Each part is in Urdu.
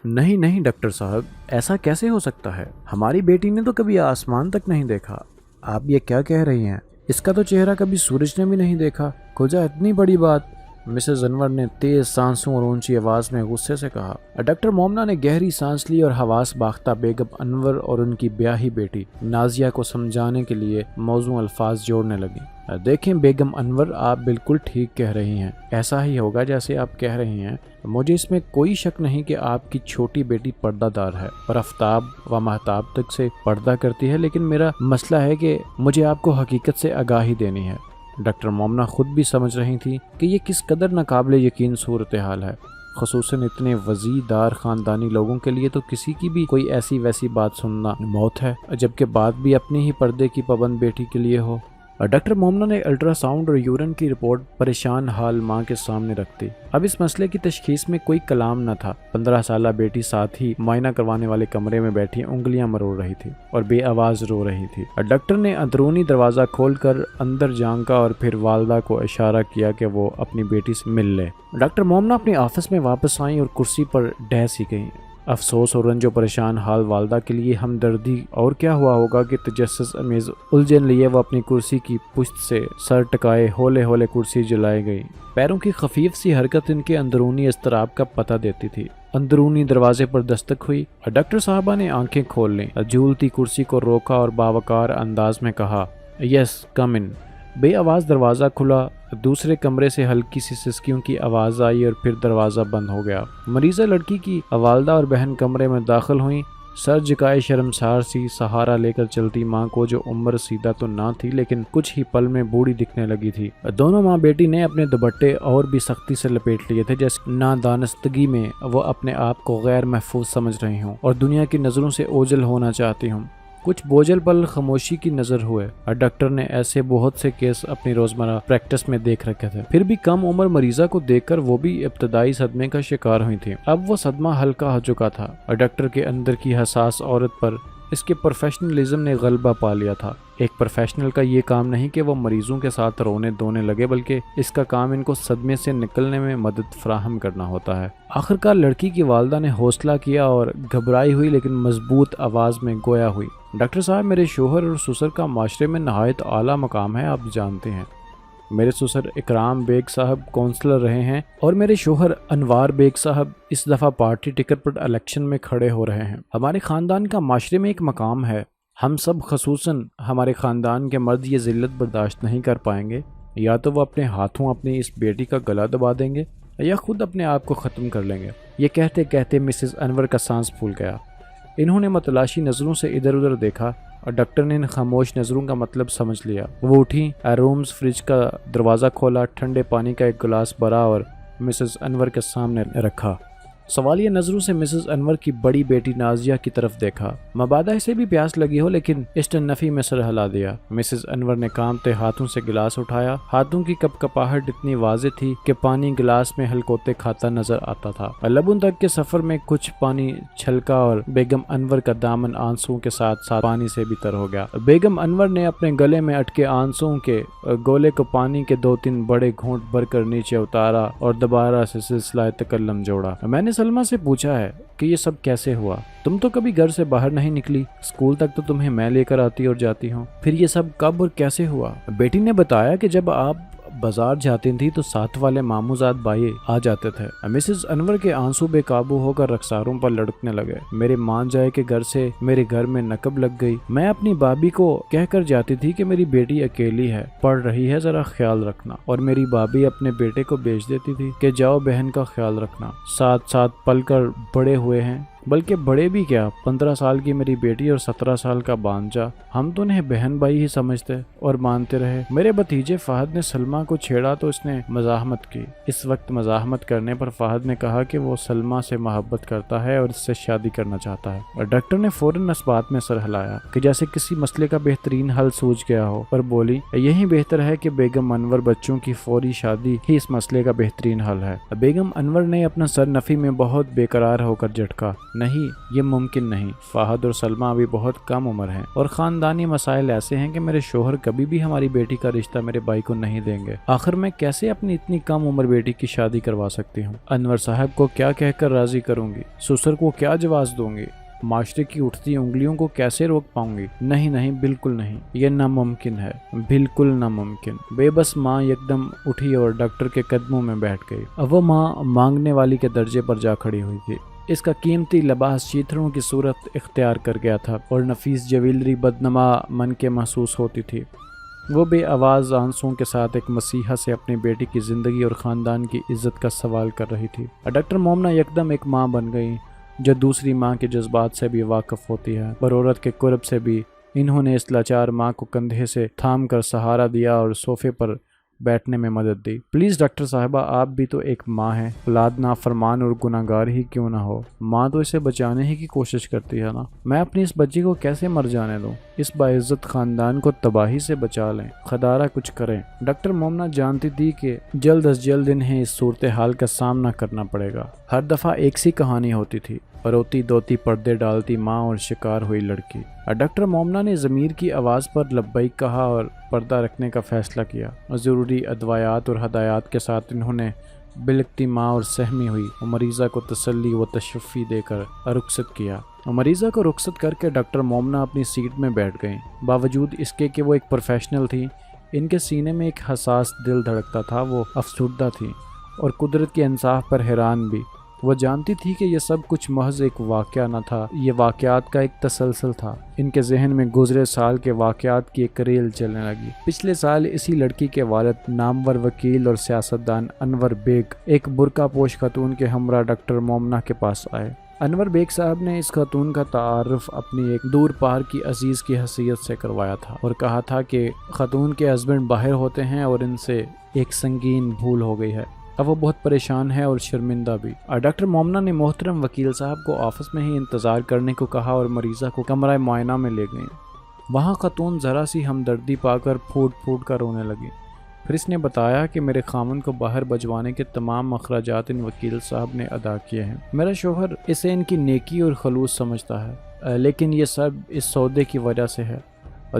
نہیں نہیں ڈاکٹر صاحب، ایسا کیسے ہو سکتا ہے؟ ہماری بیٹی نے تو کبھی آسمان تک نہیں دیکھا۔ آپ یہ کیا کہہ رہی ہیں؟ اس کا تو چہرہ کبھی سورج نے بھی نہیں دیکھا۔ کھوجا اتنی بڑی بات؟ مسز انور نے تیز سانسوں اور اونچی آواز میں غصے سے کہا۔ ڈاکٹر مومنہ نے گہری سانس لی اور حواس باختہ بیگم انور اور ان کی بیاہی بیٹی نازیہ کو سمجھانے کے لیے موزوں الفاظ جوڑنے لگی۔ دیکھیں بیگم انور، آپ بالکل ٹھیک کہہ رہی ہیں، ایسا ہی ہوگا جیسے آپ کہہ رہی ہیں۔ مجھے اس میں کوئی شک نہیں کہ آپ کی چھوٹی بیٹی پردہ دار ہے اور آفتاب و مہتاب تک سے پردہ کرتی ہے، لیکن میرا مسئلہ ہے کہ مجھے آپ کو حقیقت سے آگاہی دینی ہے۔ ڈاکٹر مومنہ خود بھی سمجھ رہی تھی کہ یہ کس قدر ناقابل یقین صورتحال ہے، خصوصاً اتنے وزیردار خاندانی لوگوں کے لیے تو کسی کی بھی کوئی ایسی ویسی بات سننا موت ہے، جبکہ بات بھی اپنی ہی پردے کی پابند بیٹی کے لیے ہو۔ ڈاکٹر مومنہ نے الٹرا ساؤنڈ اور یورین کی رپورٹ پریشان حال ماں کے سامنے رکھ دی۔ اب اس مسئلے کی تشخیص میں کوئی کلام نہ تھا۔ 15 سالہ بیٹی ساتھ ہی معائنہ کروانے والے کمرے میں بیٹھی انگلیاں مروڑ رہی تھی اور بے آواز رو رہی تھی۔ ڈاکٹر نے اندرونی دروازہ کھول کر اندر جھانکا اور پھر والدہ کو اشارہ کیا کہ وہ اپنی بیٹی سے مل لے۔ ڈاکٹر مومنہ اپنے آفس میں واپس آئیں اور کرسی پر ڈھہ سی گئیں۔ افسوس اور رنج و پریشان حال والدہ کے لیے ہمدردی اور کیا ہوا ہوگا کہ تجسس امیز الجھن لیے وہ اپنی کرسی کی پشت سے سر ٹکائے ہولے ہولے کرسی جلائے گئی۔ پیروں کی خفیف سی حرکت ان کے اندرونی اضطراب کا پتہ دیتی تھی۔ اندرونی دروازے پر دستک ہوئی اور ڈاکٹر صاحبہ نے آنکھیں کھول لیں، جھولتی کرسی کو روکا اور باوقار انداز میں کہا، یس کم ان۔ بے آواز دروازہ کھلا، دوسرے کمرے سے ہلکی سی سسکیوں کی آواز آئی اور پھر دروازہ بند ہو گیا۔ مریضہ لڑکی کی والدہ اور بہن کمرے میں داخل ہوئیں، سر جھکائے شرمسار سی سہارا لے کر چلتی ماں کو جو عمر سیدھا تو نہ تھی لیکن کچھ ہی پل میں بوڑھی دکھنے لگی تھی۔ دونوں ماں بیٹی نے اپنے دوپٹے اور بھی سختی سے لپیٹ لیے تھے، جیسے نادانستگی میں وہ اپنے آپ کو غیر محفوظ سمجھ رہی ہوں اور دنیا کی نظروں سے اوجھل ہونا چاہتی ہوں۔ کچھ بوجھل پل خاموشی کی نظر ہوئے اور ڈاکٹر نے ایسے بہت سے کیس اپنی روزمرہ پریکٹس میں دیکھ رکھے تھے، پھر بھی کم عمر مریضہ کو دیکھ کر وہ بھی ابتدائی صدمے کا شکار ہوئی تھی۔ اب وہ صدمہ ہلکا ہو چکا تھا اور ڈاکٹر کے اندر کی حساس عورت پر اس کے پروفیشنلزم نے غلبہ پا لیا تھا۔ ایک پروفیشنل کا یہ کام نہیں کہ وہ مریضوں کے ساتھ رونے دھونے لگے، بلکہ اس کا کام ان کو صدمے سے نکلنے میں مدد فراہم کرنا ہوتا ہے۔ آخرکار لڑکی کی والدہ نے حوصلہ کیا اور گھبرائی ہوئی لیکن مضبوط آواز میں گویا ہوئی، ڈاکٹر صاحب میرے شوہر اور سسر کا معاشرے میں نہایت اعلیٰ مقام ہے، آپ جانتے ہیں۔ میرے سسر اکرام بیگ صاحب کونسلر رہے ہیں اور میرے شوہر انوار بیگ صاحب اس دفعہ پارٹی ٹکٹ پر الیکشن میں کھڑے ہو رہے ہیں۔ ہمارے خاندان کا معاشرے میں ایک مقام ہے، ہم سب خصوصاً ہمارے خاندان کے مرد یہ ذلت برداشت نہیں کر پائیں گے، یا تو وہ اپنے ہاتھوں اپنی اس بیٹی کا گلا دبا دیں گے یا خود اپنے آپ کو ختم کر لیں گے۔ یہ کہتے کہتے مسز انور کا سانس پھول گیا۔ انہوں نے متلاشی نظروں سے ادھر ادھر دیکھا اور ڈاکٹر نے ان خاموش نظروں کا مطلب سمجھ لیا۔ وہ اٹھی، رومز فریج کا دروازہ کھولا، ٹھنڈے پانی کا ایک گلاس بھرا اور مسز انور کے سامنے رکھا۔ سوالیہ نظروں سے مسز انور کی بڑی بیٹی نازیہ کی طرف دیکھا، مبادا اسے بھی پیاس لگی ہو لیکن استنفی میں سر ہلا دیا۔ مسز انور نے کانپتے ہاتھوں سے گلاس اٹھایا، ہاتھوں کی کپ کپاہٹ اتنی واضح تھی کہ پانی گلاس میں ہلکوتے کھاتا نظر آتا تھا۔ لبوں تک کے سفر میں کچھ پانی چھلکا اور بیگم انور کا دامن آنسوؤں کے ساتھ ساتھ پانی سے بھی تر ہو گیا۔ بیگم انور نے اپنے گلے میں اٹکے آنسوؤں کے گولے کو پانی کے 2-3 بڑے گھونٹ بھر کر نیچے اتارا اور دوبارہ سے سلسلہ تکلم جوڑا۔ میں نے سلمہ سے پوچھا ہے کہ یہ سب کیسے ہوا؟ تم تو کبھی گھر سے باہر نہیں نکلی، اسکول تک تو تمہیں میں لے کر آتی اور جاتی ہوں، پھر یہ سب کب اور کیسے ہوا؟ بیٹی نے بتایا کہ جب آپ بازار جاتی تھی تو ساتھ والے ماموزاد بھائی آ جاتے تھے۔ مسز انور کے آنسو بے قابو ہو کر رخساروں پر لڑکنے لگے۔ میرے مان جائے کہ گھر سے میرے گھر میں نقب لگ گئی۔ میں اپنی بابی کو کہہ کر جاتی تھی کہ میری بیٹی اکیلی ہے، پڑھ رہی ہے، ذرا خیال رکھنا، اور میری بابی اپنے بیٹے کو بھیج دیتی تھی کہ جاؤ بہن کا خیال رکھنا۔ ساتھ ساتھ پل کر بڑے ہوئے ہیں، بلکہ بڑے بھی کیا، 15 سال کی میری بیٹی اور 17 سال کا بانجا، ہم تو انہیں بہن بھائی ہی سمجھتے اور مانتے رہے۔ میرے بھتیجے فہد نے سلمہ کو چھیڑا تو اس نے مزاحمت کی۔ اس وقت مزاحمت کرنے پر فہد نے کہا کہ وہ سلمہ سے محبت کرتا ہے اور اس سے شادی کرنا چاہتا ہے، اور ڈاکٹر نے فوراً اس بات میں سر ہلایا کہ جیسے کسی مسئلے کا بہترین حل سوچ گیا ہو، اور بولی یہی بہتر ہے کہ بیگم انور بچوں کی فوری شادی ہی اس مسئلے کا بہترین حل ہے۔ بیگم انور نے اپنا سر نفی میں بہت بے قرار ہو کر جھٹکا۔ نہیں، یہ ممکن نہیں، فہد اور سلمہ ابھی بہت کم عمر ہیں اور خاندانی مسائل ایسے ہیں کہ میرے شوہر کبھی بھی ہماری بیٹی کا رشتہ میرے بھائی کو نہیں دیں گے۔ آخر میں کیسے اپنی اتنی کم عمر بیٹی کی شادی کروا سکتی ہوں؟ انور صاحب کو کیا کہہ کر راضی کروں گی؟ سسر کو کیا جواز دوں گی؟ معاشرے کی اٹھتی انگلیوں کو کیسے روک پاؤں گی؟ نہیں نہیں، بالکل نہیں، یہ ناممکن ہے، بالکل ناممکن۔ بے بس ماں یکدم اٹھی اور ڈاکٹر کے قدموں میں بیٹھ گئی۔ اب وہ ماں مانگنے والی کے درجے پر جا کھڑی ہوئی تھی۔ اس کا قیمتی لباس چیتھڑوں کی صورت اختیار کر گیا تھا اور نفیس جویلری بدنما من کے محسوس ہوتی تھی۔ وہ بے آواز آنسوں کے ساتھ ایک مسیحا سے اپنی بیٹی کی زندگی اور خاندان کی عزت کا سوال کر رہی تھی۔ ڈاکٹر مومنہ یکدم ایک ماں بن گئی جو دوسری ماں کے جذبات سے بھی واقف ہوتی ہے، پر عورت کے قرب سے بھی۔ انہوں نے اس لاچار ماں کو کندھے سے تھام کر سہارا دیا اور صوفے پر بیٹھنے میں مدد دی۔ پلیز ڈاکٹر صاحبہ، آپ بھی تو ایک ماں ہیں، اولاد نافرمان اور گناہگار ہی کیوں نہ ہو، ماں تو اسے بچانے ہی کی کوشش کرتی ہے نا۔ میں اپنی اس بچی کو کیسے مر جانے دوں؟ اس باعزت خاندان کو تباہی سے بچا لیں، خدارہ کچھ کریں۔ ڈاکٹر مومنہ جانتی تھی کہ جلد از جلد انہیں اس صورتحال کا سامنا کرنا پڑے گا۔ ہر دفعہ ایک سی کہانی ہوتی تھی، روتی دوتی پردے ڈالتی ماں اور شکار ہوئی لڑکی۔ ڈاکٹر مومنہ نے ضمیر کی آواز پر لبیک کہا اور پردہ رکھنے کا فیصلہ کیا۔ ضروری ادویات اور ہدایات کے ساتھ انہوں نے بلکتی ماں اور سہمی ہوئی مریضہ کو تسلی و تشفی دے کر رخصت کیا۔ مریضہ کو رخصت کر کے ڈاکٹر مومنہ اپنی سیٹ میں بیٹھ گئیں۔ باوجود اس کے کہ وہ ایک پروفیشنل تھیں، ان کے سینے میں ایک حساس دل دھڑکتا تھا۔ وہ افسردہ تھیں اور قدرت کے انصاف پر حیران بھی۔ وہ جانتی تھی کہ یہ سب کچھ محض ایک واقعہ نہ تھا، یہ واقعات کا ایک تسلسل تھا۔ ان کے ذہن میں گزرے سال کے واقعات کی ایک ریل چلنے لگی۔ پچھلے سال اسی لڑکی کے والد نامور وکیل اور سیاستدان انور بیگ ایک برقع پوش خاتون کے ہمراہ ڈاکٹر مومنہ کے پاس آئے۔ انور بیگ صاحب نے اس خاتون کا تعارف اپنی ایک دور پار کی عزیز کی حیثیت سے کروایا تھا اور کہا تھا کہ خاتون کے ہسبینڈ باہر ہوتے ہیں اور ان سے ایک سنگین بھول ہو گئی ہے۔ اب وہ بہت پریشان ہے اور شرمندہ بھی۔ ڈاکٹر مومنہ نے محترم وکیل صاحب کو آفس میں ہی انتظار کرنے کو کہا اور مریضہ کو کمرہ معائنہ میں لے گئیں۔ وہاں خاتون ذرا سی ہمدردی پا کر پھوٹ پھوٹ کر رونے لگی۔ پھر اس نے بتایا کہ میرے خامن کو باہر بھجوانے کے تمام اخراجات ان وکیل صاحب نے ادا کیے ہیں۔ میرا شوہر اسے ان کی نیکی اور خلوص سمجھتا ہے، لیکن یہ سب اس سودے کی وجہ سے ہے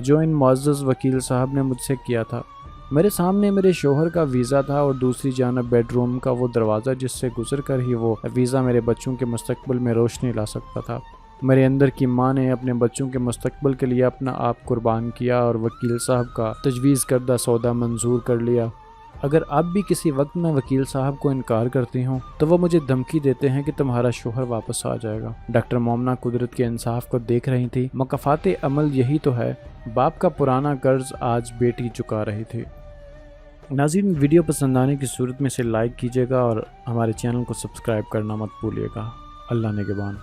جو ان معزز وکیل صاحب نے مجھ سے کیا تھا۔ میرے سامنے میرے شوہر کا ویزا تھا اور دوسری جانب بیڈ روم کا وہ دروازہ جس سے گزر کر ہی وہ ویزا میرے بچوں کے مستقبل میں روشنی لا سکتا تھا۔ میرے اندر کی ماں نے اپنے بچوں کے مستقبل کے لیے اپنا آپ قربان کیا اور وکیل صاحب کا تجویز کردہ سودا منظور کر لیا۔ اگر اب بھی کسی وقت میں وکیل صاحب کو انکار کرتی ہوں تو وہ مجھے دھمکی دیتے ہیں کہ تمہارا شوہر واپس آ جائے گا۔ ڈاکٹر مومنہ قدرت کے انصاف کو دیکھ رہی تھی۔ مکافات عمل یہی تو ہے، باپ کا پرانا قرض آج بیٹی چکا رہی تھی۔ ناظرین، ویڈیو پسند آنے کی صورت میں سے لائک کیجیے گا اور ہمارے چینل کو سبسکرائب کرنا مت بھولیے گا۔ اللہ نگہبان۔